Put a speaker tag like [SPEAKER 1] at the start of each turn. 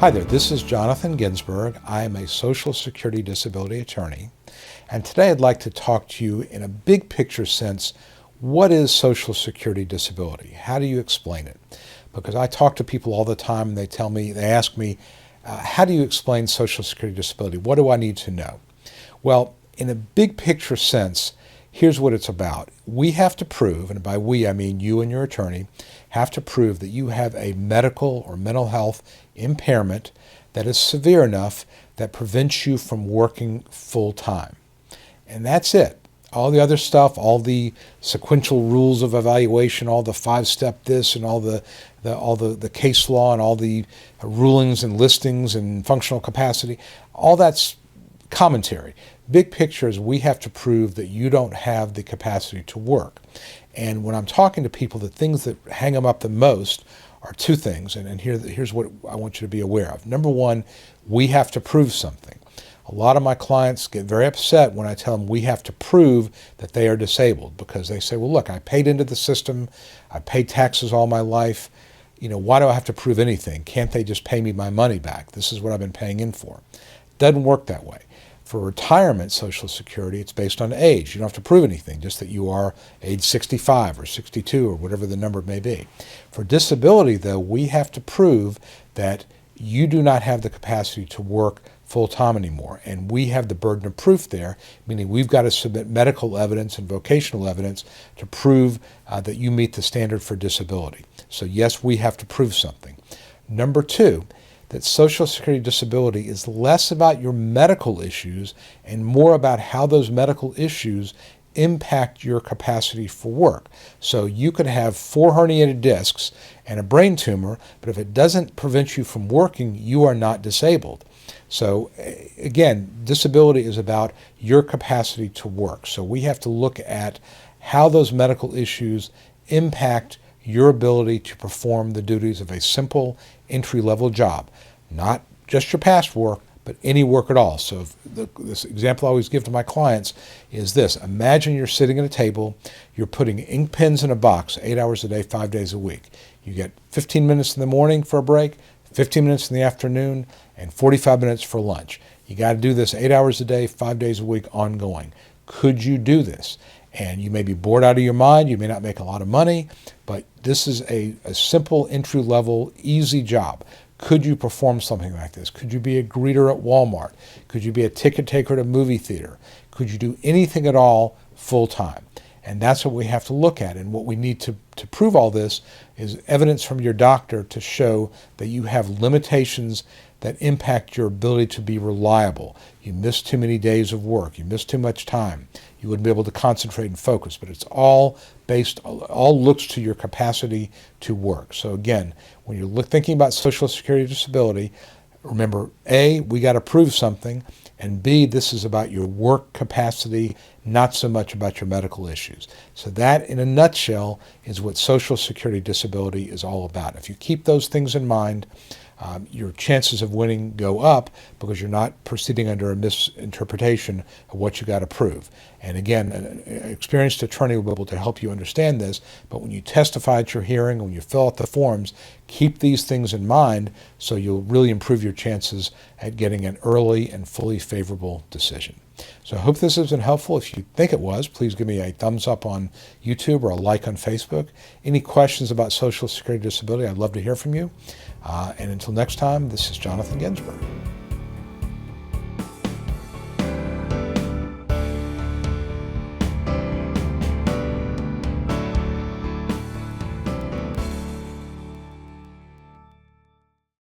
[SPEAKER 1] Hi there, this is Jonathan Ginsberg. I am a Social Security disability attorney, and today I'd like to talk to you in a big picture sense. What is Social Security disability? How do you explain it? Because I talk to people all the time and they ask me, how do you explain Social Security disability? What do I need to know? Well, in a big picture sense, here's what it's about. We have to prove, and by we I mean you and your attorney, have to prove that you have a medical or mental health impairment that is severe enough that prevents you from working full time. And that's it. All the other stuff, all the sequential rules of evaluation, all the 5-step this and all the case law and all the rulings and listings and functional capacity, all that's commentary. Big picture is we have to prove that you don't have the capacity to work. And when I'm talking to people, the things that hang them up the most are two things, and here's what I want you to be aware of. Number one, we have to prove something. A lot of my clients get very upset when I tell them we have to prove that they are disabled, because they say, well, look, I paid into the system, I paid taxes all my life, why do I have to prove anything? Can't they just pay me my money back? This is what I've been paying in for. Doesn't work that way. For retirement Social Security, it's based on age. You don't have to prove anything, just that you are age 65 or 62 or whatever the number may be. For disability, though, we have to prove that you do not have the capacity to work full-time anymore. And we have the burden of proof there, meaning we've got to submit medical evidence and vocational evidence to prove that you meet the standard for disability. So yes, we have to prove something. Number two, that Social Security disability is less about your medical issues and more about how those medical issues impact your capacity for work. So you could have 4 herniated discs and a brain tumor, but if it doesn't prevent you from working, you are not disabled. So again, disability is about your capacity to work. So we have to look at how those medical issues impact your ability to perform the duties of a simple entry-level job. Not just your past work, but any work at all. So this example I always give to my clients is this. Imagine you're sitting at a table, you're putting ink pens in a box 8 hours a day, 5 days a week. You get 15 minutes in the morning for a break, 15 minutes in the afternoon, and 45 minutes for lunch. You got to do this 8 hours a day, 5 days a week, ongoing. Could you do this? And you may be bored out of your mind, you may not make a lot of money, but this is a simple entry-level, easy job. Could you perform something like this? Could you be a greeter at Walmart? Could you be a ticket taker at a movie theater? Could you do anything at all full-time? And that's what we have to look at. And what we need to prove all this is evidence from your doctor to show that you have limitations that impact your ability to be reliable. You miss too many days of work. You miss too much time. You wouldn't be able to concentrate and focus. But it's all looks to your capacity to work. So again, when you're thinking about Social Security disability, remember, A, we got to prove something, and B, this is about your work capacity, not so much about your medical issues. So that, in a nutshell, is what Social Security disability is all about. If you keep those things in mind, your chances of winning go up because you're not proceeding under a misinterpretation of what you got to prove. And again, an experienced attorney will be able to help you understand this, but when you testify at your hearing, when you fill out the forms, keep these things in mind so you'll really improve your chances at getting an early and fully favorable decision. So I hope this has been helpful. If you think it was, please give me a thumbs up on YouTube or a like on Facebook. Any questions about Social Security disability, I'd love to hear from you. And until next time, this is Jonathan Ginsberg.